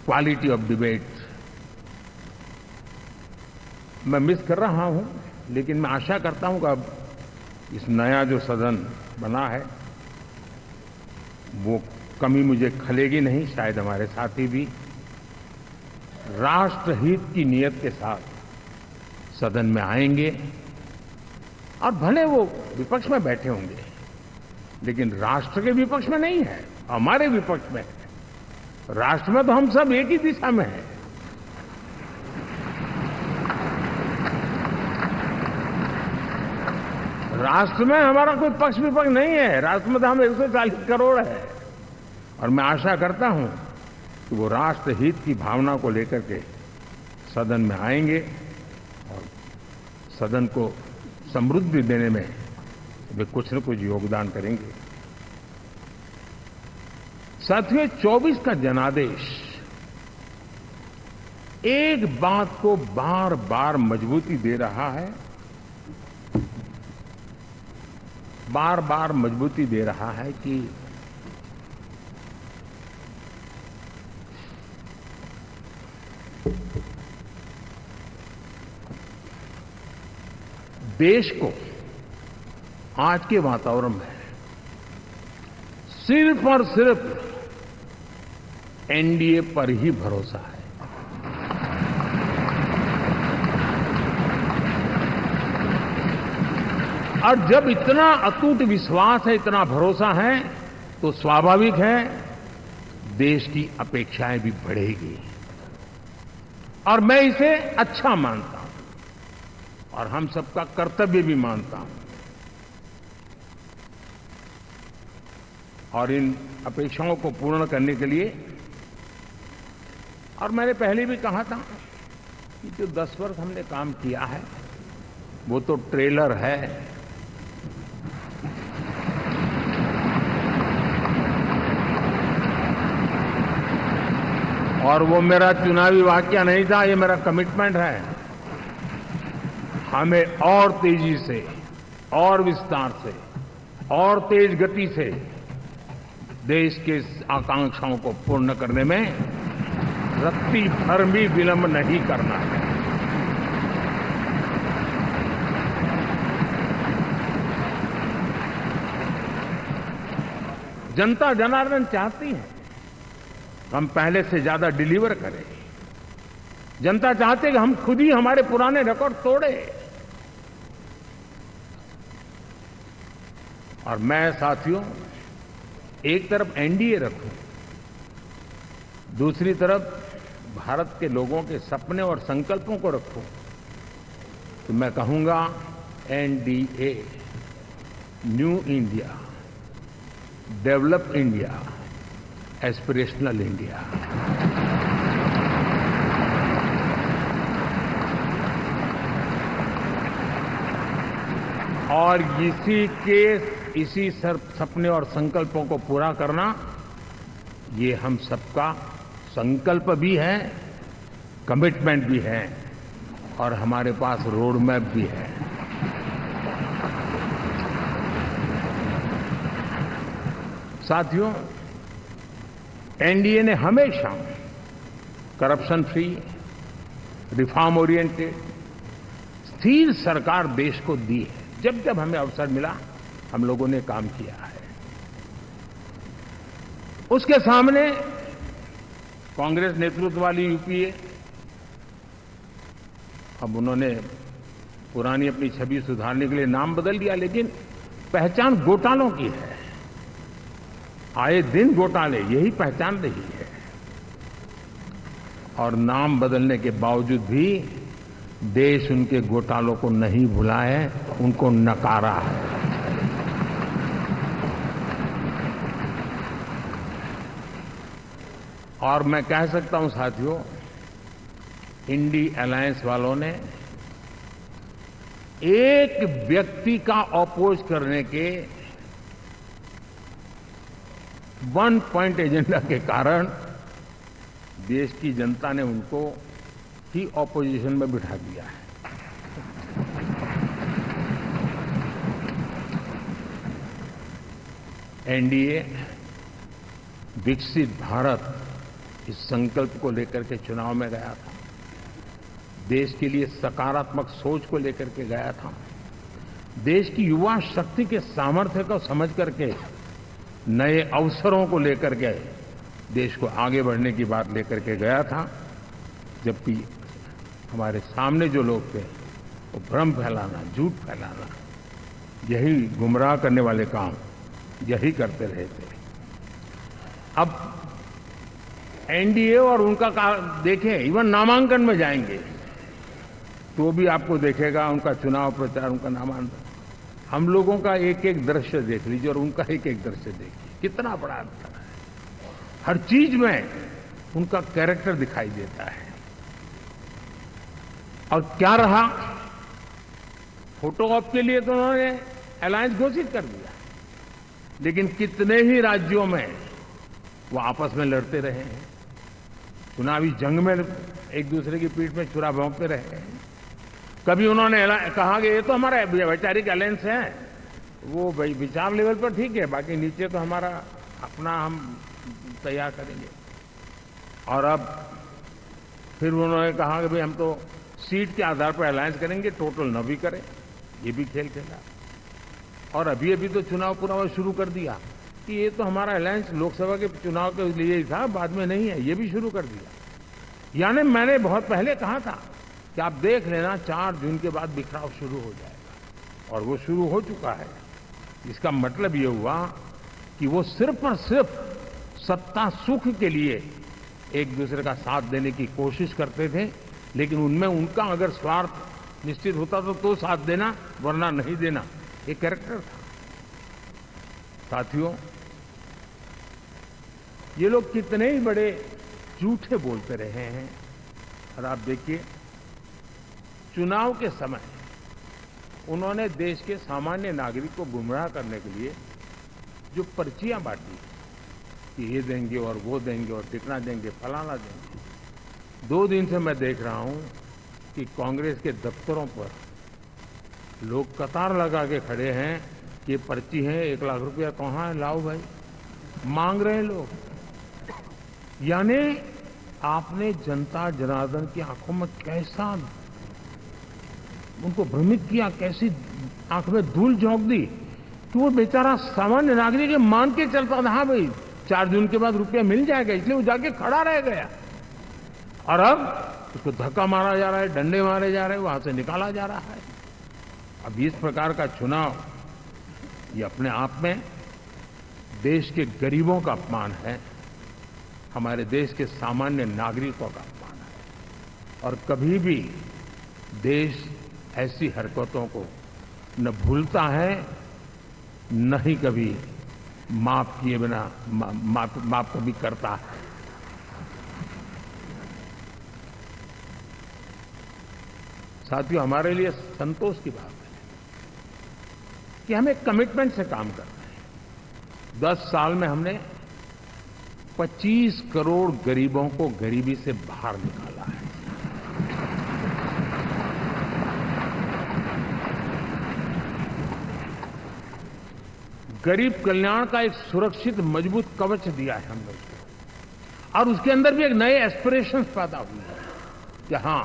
quality of debate मैं मिस कर रहा हूं। लेकिन मैं आशा करता हूं कि अब इस नया जो सदन बना है वो कमी मुझे खलेगी नहीं, शायद हमारे साथी भी राष्ट्रहित की नियत के साथ सदन में आएंगे और भले वो विपक्ष में बैठे होंगे, लेकिन राष्ट्र के विपक्ष में नहीं है, हमारे विपक्ष में है। राष्ट्र में तो हम सब एक ही दिशा में हैं। राष्ट्र में हमारा कोई पक्ष विपक्ष नहीं है। राष्ट्र में तो हम 140 करोड़ है और मैं आशा करता हूं कि वो राष्ट्र हित की भावना को लेकर के सदन में आएंगे और सदन को समृद्धि देने में वे कुछ न कुछ योगदान करेंगे। साथियों, 24 का जनादेश एक बात को बार बार मजबूती दे रहा है, बार बार मजबूती दे रहा है कि देश को आज के वातावरण में सिर्फ और सिर्फ एनडीए पर ही भरोसा है। और जब इतना अटूट विश्वास है, इतना भरोसा है, तो स्वाभाविक है देश की अपेक्षाएं भी बढ़ेगी और मैं इसे अच्छा मानता हूं और हम सबका कर्तव्य भी मानता हूं। और इन अपेक्षाओं को पूर्ण करने के लिए, और मैंने पहले भी कहा था कि जो 10 वर्ष हमने काम किया है वो तो ट्रेलर है। और वो मेरा चुनावी वाक्य नहीं था, ये मेरा कमिटमेंट है। हमें और तेजी से, और विस्तार से, और तेज गति से देश के आकांक्षाओं को पूर्ण करने में रत्ती भर भी विलंब नहीं करना है। जनता जनार्दन चाहती है हम पहले से ज्यादा डिलीवर करें। जनता चाहती है कि हम खुद ही हमारे पुराने रिकॉर्ड तोड़े। और मैं साथियों एक तरफ एनडीए रखूं, दूसरी तरफ भारत के लोगों के सपने और संकल्पों को रखूं, तो मैं कहूंगा NDA, new India, develop India, aspirational India. और इसी सपने और संकल्पों को पूरा करना, ये हम सबका संकल्प भी है, कमिटमेंट भी है और हमारे पास रोड मैप भी है। साथियों, एनडीए ने हमेशा करप्शन फ्री, रिफॉर्म ओरिएंटेड, स्थिर सरकार देश को दी है। जब जब हमें अवसर मिला हम लोगों ने काम किया है। उसके सामने कांग्रेस नेतृत्व वाली यूपीए, अब उन्होंने पुरानी अपनी छवि सुधारने के लिए नाम बदल दिया, लेकिन पहचान घोटालों की है। आए दिन घोटाले, यही पहचान रही है। और नाम बदलने के बावजूद भी देश उनके घोटालों को नहीं भुला है, उनको नकारा है। और मैं कह सकता हूं साथियों, इंडी अलायंस वालों ने एक व्यक्ति का अपोज करने के वन पॉइंट एजेंडा के कारण देश की जनता ने उनको ही ऑपोजिशन में बिठा दिया है। एनडीए विकसित भारत, इस संकल्प को लेकर के चुनाव में गया था। देश के लिए सकारात्मक सोच को लेकर के गया था। देश की युवा शक्ति के सामर्थ्य को समझ करके नए अवसरों को लेकर के देश को आगे बढ़ने की बात लेकर के गया था, जबकि हमारे सामने जो लोग थे वो भ्रम फैलाना, झूठ फैलाना, यही गुमराह करने वाले काम यही करते रहे थे। अब एनडीए और उनका देखें, इवन नामांकन में जाएंगे तो भी आपको देखेगा उनका चुनाव प्रचार, उनका नामांकन, हम लोगों का एक एक दृश्य देख लीजिए और उनका एक एक दृश्य देखिए, कितना बड़ा अंतर है। हर चीज में उनका कैरेक्टर दिखाई देता है। और क्या रहा, फोटो ऑप के लिए तो उन्होंने अलायंस घोषित कर दिया, लेकिन कितने ही राज्यों में वो आपस में लड़ते रहे हैं, चुनावी जंग में एक दूसरे की पीठ में छुरा भोंकते रहे हैं। कभी उन्होंने कहा कि ये तो हमारा वैचारिक अलायंस है, वो भाई विचार लेवल पर ठीक है, बाकी नीचे तो हमारा अपना हम तैयार करेंगे। और अब फिर उन्होंने कहा कि भाई हम तो सीट के आधार पर अलायंस करेंगे, टोटल न भी करें, ये भी खेल खेला। और अभी तो चुनाव पूरा शुरू कर दिया कि ये तो हमारा अलायंस लोकसभा के चुनाव के लिए ही था, बाद में नहीं है, ये भी शुरू कर दिया। यानी मैंने बहुत पहले कहा था कि आप देख लेना 4 जून के बाद बिखराव शुरू हो जाएगा, और वो शुरू हो चुका है। इसका मतलब ये हुआ कि वो सिर्फ और सिर्फ सत्ता सुख के लिए एक दूसरे का साथ देने की कोशिश करते थे, लेकिन उनमें उनका अगर स्वार्थ निश्चित होता तो साथ देना, वरना नहीं देना, ये कैरेक्टर था। साथियों, ये लोग कितने ही बड़े झूठे बोलते रहे हैं। और आप देखिए, चुनाव के समय उन्होंने देश के सामान्य नागरिक को गुमराह करने के लिए जो पर्चियां बांटी कि ये देंगे और वो देंगे और टिकना देंगे, फलाना देंगे, 2 दिन से मैं देख रहा हूं कि कांग्रेस के दफ्तरों पर लोग कतार लगा के खड़े हैं कि ये पर्ची है, 1 लाख रुपया कहाँ है, लाओ भाई, मांग रहे हैं लोग। यानी आपने जनता जनार्दन की आंखों में कैसा उनको भ्रमित किया, कैसी आंख में धूल झोंक दी कि वो बेचारा सामान्य नागरिक मान के चलता था, हाँ भाई 4 जून के बाद रुपया मिल जाएगा, इसलिए वो जाके खड़ा रह गया। और अब उसको धक्का मारा जा रहा है, डंडे मारे जा रहे हैं, वहां से निकाला जा रहा है। अब इस प्रकार का चुनाव ये अपने आप में देश के गरीबों का अपमान है, हमारे देश के सामान्य नागरिकों का अपमान है। और कभी भी देश ऐसी हरकतों को न भूलता है, न ही कभी माफ किए बिना माफ कभी करता है। साथियों, हमारे लिए संतोष की बात है कि हम एक कमिटमेंट से काम कर रहे हैं। 10 साल में हमने 25 करोड़ गरीबों को गरीबी से बाहर निकाला है। गरीब कल्याण का एक सुरक्षित मजबूत कवच दिया है हम लोग को, और उसके अंदर भी एक नए एस्पिरेशंस पैदा हुए हैं कि हाँ,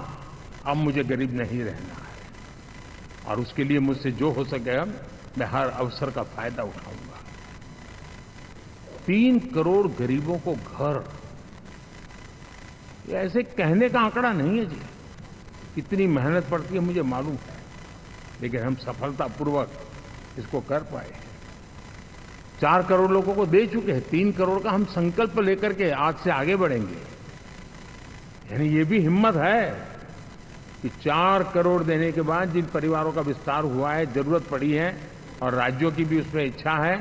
अब मुझे गरीब नहीं रहना है, और उसके लिए मुझसे जो हो सकेगा मैं हर अवसर का फायदा उठाऊंगा। 3 करोड़ गरीबों को घर, ये ऐसे कहने का आंकड़ा नहीं है जी, कितनी मेहनत पड़ती है मुझे मालूम है, लेकिन हम सफलतापूर्वक इसको कर पाए। 4 करोड़ लोगों को दे चुके हैं, 3 करोड़ का हम संकल्प लेकर के आज से आगे बढ़ेंगे। यानी ये भी हिम्मत है कि 4 करोड़ देने के बाद जिन परिवारों का विस्तार हुआ है, जरूरत पड़ी है, और राज्यों की भी उसमें इच्छा है,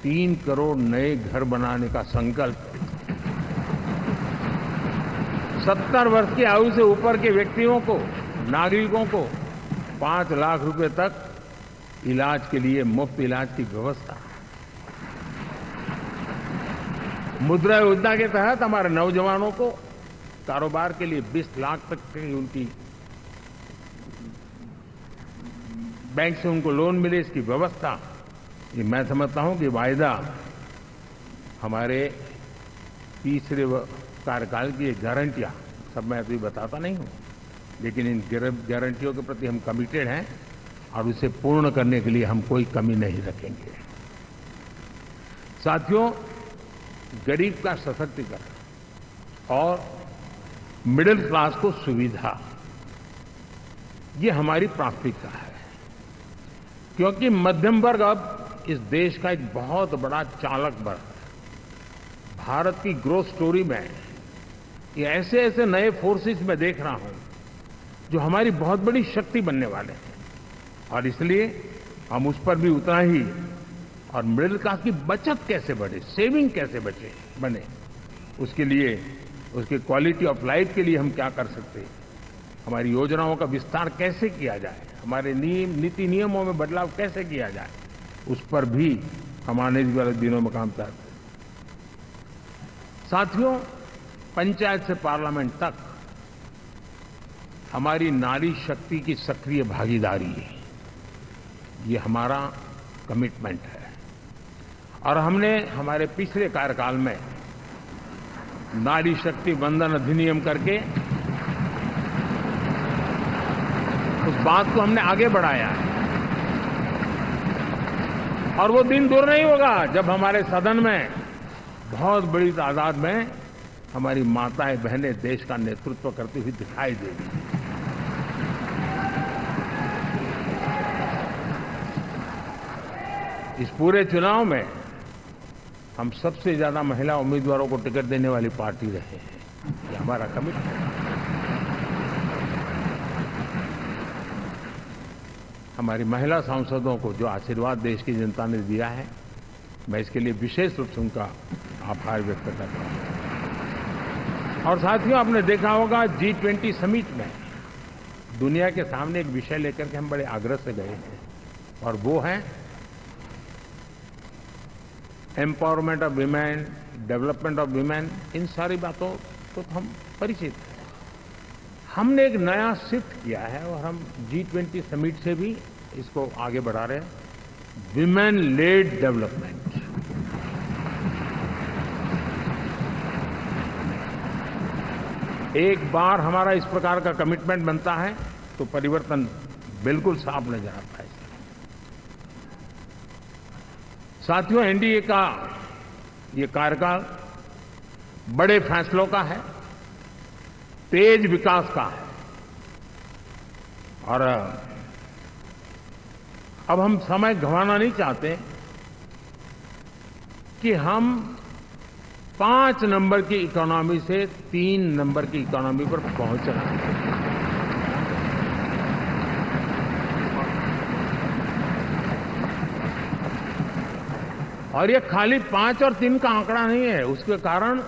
3 करोड़ नए घर बनाने का संकल्प। 70 वर्ष की आयु से ऊपर के व्यक्तियों को, नागरिकों को 5 लाख रुपए तक इलाज के लिए मुफ्त इलाज की व्यवस्था। मुद्रा योजना के तहत हमारे नौजवानों को कारोबार के लिए 20 लाख तक की उनकी बैंक से उनको लोन मिले, इसकी व्यवस्था। ये मैं समझता हूं कि वायदा हमारे तीसरे कार्यकाल की गारंटियां, सब मैं अभी बताता नहीं हूं, लेकिन इन गारंटियों के प्रति हम कमिटेड हैं और उसे पूर्ण करने के लिए हम कोई कमी नहीं रखेंगे। साथियों, गरीब का सशक्तिकरण और मिडिल क्लास को सुविधा, ये हमारी प्राथमिकता है, क्योंकि मध्यम वर्ग अब इस देश का एक बहुत बड़ा चालक वर्ग है। भारत की ग्रोथ स्टोरी में ये ऐसे ऐसे नए फोर्सेस मैं देख रहा हूं जो हमारी बहुत बड़ी शक्ति बनने वाले हैं, और इसलिए हम उस पर भी उतना ही, और मिडिल क्लास की बचत कैसे बढ़े, सेविंग कैसे बने, उसके लिए, उसकी क्वालिटी ऑफ लाइफ के लिए हम क्या कर सकते हैं, हमारी योजनाओं का विस्तार कैसे किया जाए, हमारे नीति नियमों में बदलाव कैसे किया जाए, उस पर भी हम आने वाले दिनों में काम करते हैं। साथियों, पंचायत से पार्लियामेंट तक हमारी नारी शक्ति की सक्रिय भागीदारी, ये हमारा कमिटमेंट है, और हमने हमारे पिछले कार्यकाल में नारी शक्ति वंदन अधिनियम करके उस बात को हमने आगे बढ़ाया है। और वो दिन दूर नहीं होगा जब हमारे सदन में बहुत बड़ी तादाद में हमारी माताएं बहनें देश का नेतृत्व करती हुई दिखाई देगी। इस पूरे चुनाव में हम सबसे ज्यादा महिला उम्मीदवारों को टिकट देने वाली पार्टी रहे हैं, ये हमारा कमिटमेंट है। हमारी महिला सांसदों को जो आशीर्वाद देश की जनता ने दिया है, मैं इसके लिए विशेष रूप से उनका आभार व्यक्त करता हूं। और साथियों, आपने देखा होगा G20 समिट में दुनिया के सामने एक विषय लेकर के हम बड़े आग्रह से गए हैं, और वो है empowerment of women, development of women. इन सारी बातों को तो हम परिचित हैं। हमने एक नया शिफ्ट किया है और हम G20 समिट से भी इसको आगे बढ़ा रहे हैं, विमेन लेड डेवलपमेंट। एक बार हमारा इस प्रकार का कमिटमेंट बनता है तो परिवर्तन बिल्कुल साफ नजर आता है। साथियों, एनडीए का ये कार्यकाल बड़े फैसलों का है, तेज विकास का है, और अब हम समय गंवाना नहीं चाहते कि हम 5 नंबर की इकोनॉमी से 3 नंबर की इकोनॉमी पर पहुंचना। और ये खाली 5 और 3 का आंकड़ा नहीं है, उसके कारण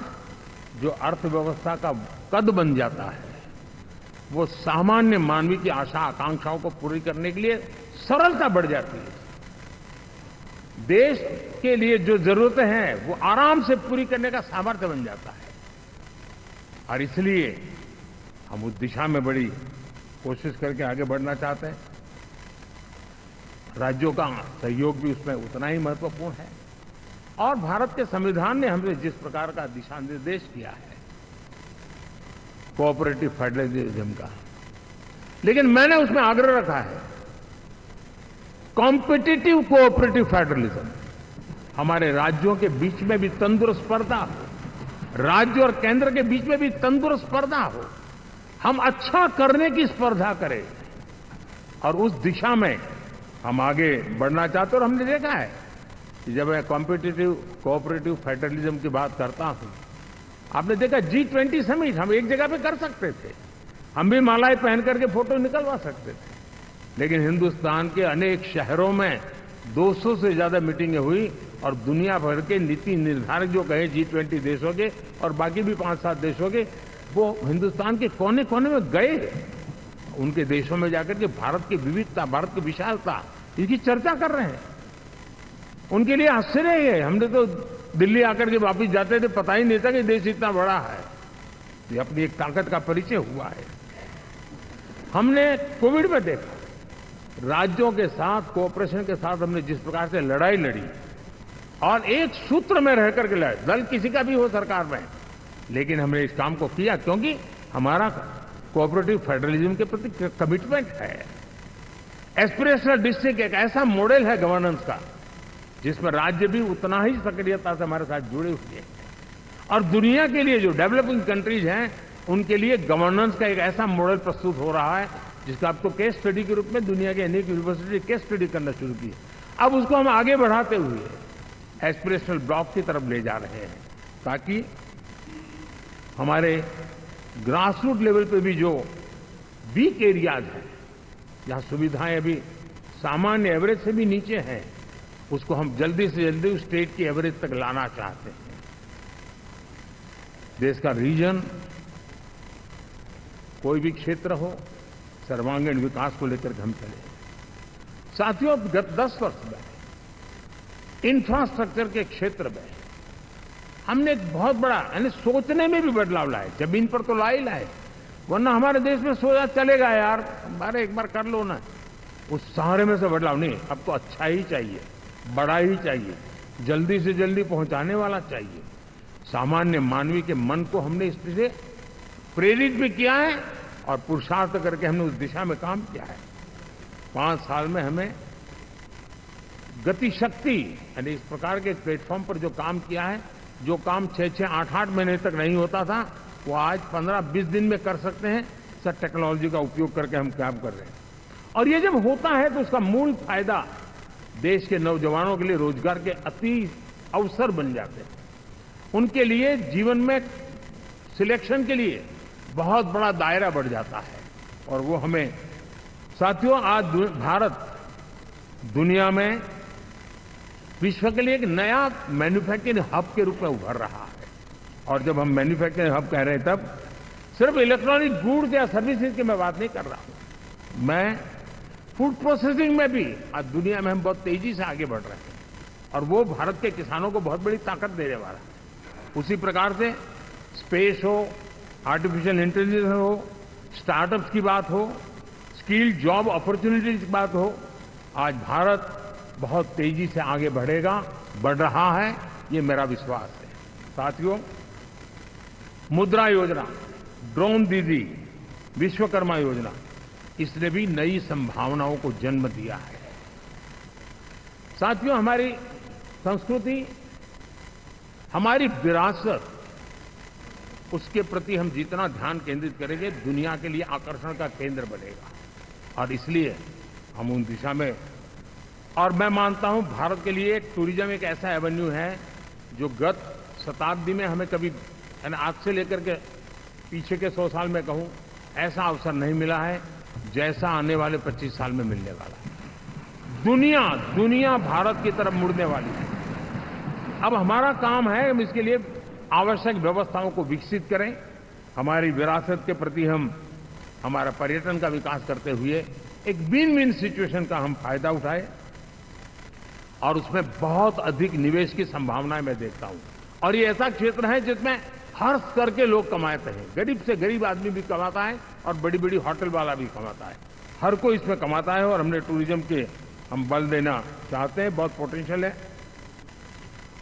जो अर्थव्यवस्था का कद बन जाता है, वो सामान्य मानवीय की आशा आकांक्षाओं को पूरी करने के लिए सरलता बढ़ जाती है। देश के लिए जो जरूरतें हैं वो आराम से पूरी करने का सामर्थ्य बन जाता है, और इसलिए हम उस दिशा में बड़ी कोशिश करके आगे बढ़ना चाहते हैं। राज्यों का सहयोग भी उसमें उतना ही महत्वपूर्ण है, और भारत के संविधान ने हमें जिस प्रकार का दिशा निर्देश किया है कोऑपरेटिव फेडरलिज्म का, लेकिन मैंने उसमें आग्रह रखा है कॉम्पिटिटिव कोऑपरेटिव फेडरलिज्म। हमारे राज्यों के बीच में भी तंदुरुस्त स्पर्धा हो, राज्य और केंद्र के बीच में भी तंदुरुस्त स्पर्धा हो, हम अच्छा करने की स्पर्धा करें, और उस दिशा में हम आगे बढ़ना चाहते हैं। और हमने देखा है कि जब मैं कॉम्पिटिटिव कोऑपरेटिव फेडरलिज्म की बात करता हूं, आपने देखा G20 समिट हम एक जगह पे कर सकते थे, हम भी मालाएं पहन करके फोटो निकलवा सकते थे, लेकिन हिंदुस्तान के अनेक शहरों में 200 से ज्यादा मीटिंगें हुई, और दुनिया भर के नीति निर्धारक जो कहे G20 देशों के और बाकी भी 5-7 देशों के, वो हिंदुस्तान के कोने कोने में गए, उनके देशों में जाकर के भारत की विविधता, भारत की विशालता, इसकी चर्चा कर रहे हैं। उनके लिए आश्चर्य है, हमने तो दिल्ली आकर के वापिस जाते थे, पता ही नहीं था कि देश इतना बड़ा है। ये अपनी एक ताकत का परिचय हुआ है। हमने कोविड में देखा, राज्यों के साथ कोऑपरेशन के साथ हमने जिस प्रकार से लड़ाई लड़ी, और एक सूत्र में रह करके लड़े, दल किसी का भी हो सरकार में, लेकिन हमने इस काम को किया क्योंकि हमारा कोऑपरेटिव फेडरलिज्म के प्रति कमिटमेंट है। एस्पिरेशनल डिस्ट्रिक्ट एक ऐसा मॉडल है गवर्नेंस का जिसमें राज्य भी उतना ही सक्रियता से हमारे साथ जुड़े हुए हैं। और दुनिया के लिए जो डेवलपिंग कंट्रीज हैं, उनके लिए गवर्नेंस का एक ऐसा मॉडल प्रस्तुत हो रहा है जिसका अब तो केस स्टडी के रूप में दुनिया के अनेक यूनिवर्सिटी केस स्टडी करना शुरू की है। अब उसको हम आगे बढ़ाते हुए एस्पिरेशनल ब्लॉक की तरफ ले जा रहे हैं, ताकि हमारे ग्रासरूट लेवल पे भी जो वीक एरियाज हैं, जहां सुविधाएं अभी सामान्य एवरेज से भी नीचे हैं, उसको हम जल्दी से जल्दी उस स्टेट की एवरेज तक लाना चाहते हैं। देश का रीजन, कोई भी क्षेत्र हो, सर्वांगीण विकास को लेकर हम चले। साथियों, गत 10 वर्ष में इंफ्रास्ट्रक्चर के क्षेत्र में हमने एक बहुत बड़ा, यानी सोचने में भी बदलाव लाए। जमीन पर तो लाए, वरना हमारे देश में सोचा चलेगा यार, हमारे एक बार कर लो ना, उस सारे में से बदलाव नहीं। अब तो अच्छा ही चाहिए, बड़ा ही चाहिए, जल्दी से जल्दी पहुंचाने वाला चाहिए। सामान्य मानवीय के मन को हमने इससे प्रेरित भी किया है और पुरुषार्थ करके हमने उस दिशा में काम किया है। 5 साल में हमें गति शक्ति, यानी इस प्रकार के प्लेटफॉर्म पर जो काम किया है, जो काम 6-6, 8-8 महीने तक नहीं होता था, वो आज 15-20 दिन में कर सकते हैं। सर, टेक्नोलॉजी का उपयोग करके हम काम कर रहे हैं। और ये जब होता है तो उसका मूल फायदा देश के नौजवानों के लिए रोजगार के अति अवसर बन जाते हैं। उनके लिए जीवन में सिलेक्शन के लिए बहुत बड़ा दायरा बढ़ जाता है। और वो हमें, साथियों, आज भारत दुनिया में विश्व के लिए एक नया मैन्युफैक्चरिंग हब के रूप में उभर रहा है। और जब हम मैन्युफैक्चरिंग हब कह रहे हैं, तब सिर्फ इलेक्ट्रॉनिक गुड्स या सर्विसेज की मैं बात नहीं कर रहा हूं। मैं फूड प्रोसेसिंग में भी आज दुनिया में हम बहुत तेजी से आगे बढ़ रहे हैं, और वो भारत के किसानों को बहुत बड़ी ताकत देने वाला है। उसी प्रकार से स्पेस हो, आर्टिफिशियल इंटेलिजेंस हो, स्टार्टअप्स की बात हो, स्किल जॉब अपॉर्चुनिटीज की बात हो, आज भारत बहुत तेजी से आगे बढ़ेगा, बढ़ रहा है, ये मेरा विश्वास है। साथियों, मुद्रा योजना, ड्रोन दीदी, विश्वकर्मा योजना, इसने भी नई संभावनाओं को जन्म दिया है। साथियों, हमारी संस्कृति, हमारी विरासत, उसके प्रति हम जितना ध्यान केंद्रित करेंगे, दुनिया के लिए आकर्षण का केंद्र बनेगा। और इसलिए हम उन दिशा में, और मैं मानता हूं भारत के लिए टूरिज्म एक ऐसा एवेन्यू है जो गत शताब्दी में हमें कभी, यानी आज से लेकर के पीछे के 100 साल में कहूं, ऐसा अवसर नहीं मिला है जैसा आने वाले 25 साल में मिलने वाला है। दुनिया भारत की तरफ मुड़ने वाली है। अब हमारा काम है हम इसके लिए आवश्यक व्यवस्थाओं को विकसित करें। हमारी विरासत के प्रति हम हमारा पर्यटन का विकास करते हुए एक विन विन सिचुएशन का हम फायदा उठाएं, और उसमें बहुत अधिक निवेश की संभावनाएं मैं देखता हूं। और ये ऐसा क्षेत्र है जिसमें हर स्तर के लोग कमाते हैं। गरीब से गरीब आदमी भी कमाता है और बड़ी बड़ी होटल वाला भी कमाता है। हर कोई इसमें कमाता है, और हमने टूरिज्म के हम बल देना चाहते हैं। बहुत पोटेंशियल है।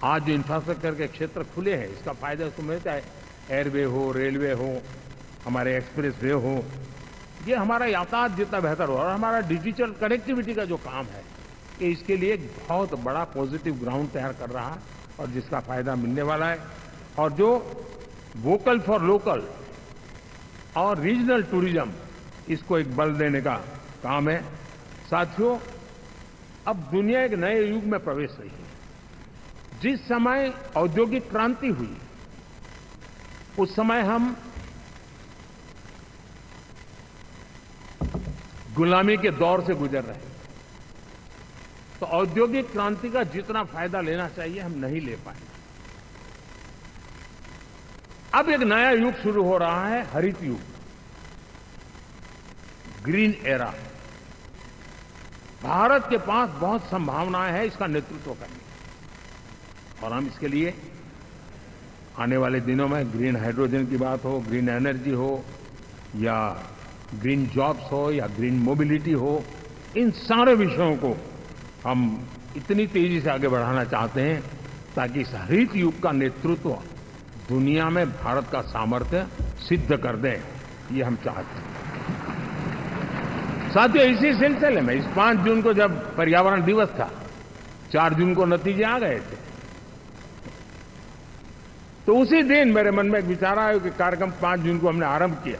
आज जो इंफ्रास्ट्रक्चर के क्षेत्र खुले हैं, इसका फायदा उसको मिलता है। एयरवे हो, रेलवे हो, हमारे एक्सप्रेस वे हो, ये हमारा यातायात जितना बेहतर हो, और हमारा डिजिटल कनेक्टिविटी का जो काम है, ये इसके लिए एक बहुत बड़ा पॉजिटिव ग्राउंड तैयार कर रहा है, और जिसका फायदा मिलने वाला है। और जो वोकल फॉर लोकल और रीजनल टूरिज्म, इसको एक बल देने का काम है। साथियों, अब दुनिया एक नए युग में प्रवेश रही है। जिस समय औद्योगिक क्रांति हुई, उस समय हम गुलामी के दौर से गुजर रहे हैं। तो औद्योगिक क्रांति का जितना फायदा लेना चाहिए, हम नहीं ले पाए। अब एक नया युग शुरू हो रहा है, हरित युग, ग्रीन एरा। भारत के पास बहुत संभावनाएं हैं इसका नेतृत्व करने की, और हम इसके लिए आने वाले दिनों में ग्रीन हाइड्रोजन की बात हो, ग्रीन एनर्जी हो, या ग्रीन जॉब्स हो, या ग्रीन मोबिलिटी हो, इन सारे विषयों को हम इतनी तेजी से आगे बढ़ाना चाहते हैं ताकि इस हरित युग का नेतृत्व दुनिया में भारत का सामर्थ्य सिद्ध कर दें, ये हम चाहते हैं। साथियों, इसी सिलसिले में इस 5 जून को जब पर्यावरण दिवस था, 4 जून को नतीजे आ गए थे। तो उसी दिन मेरे मन में एक विचार आया कि कार्यक्रम 5 जून को हमने आरंभ किया।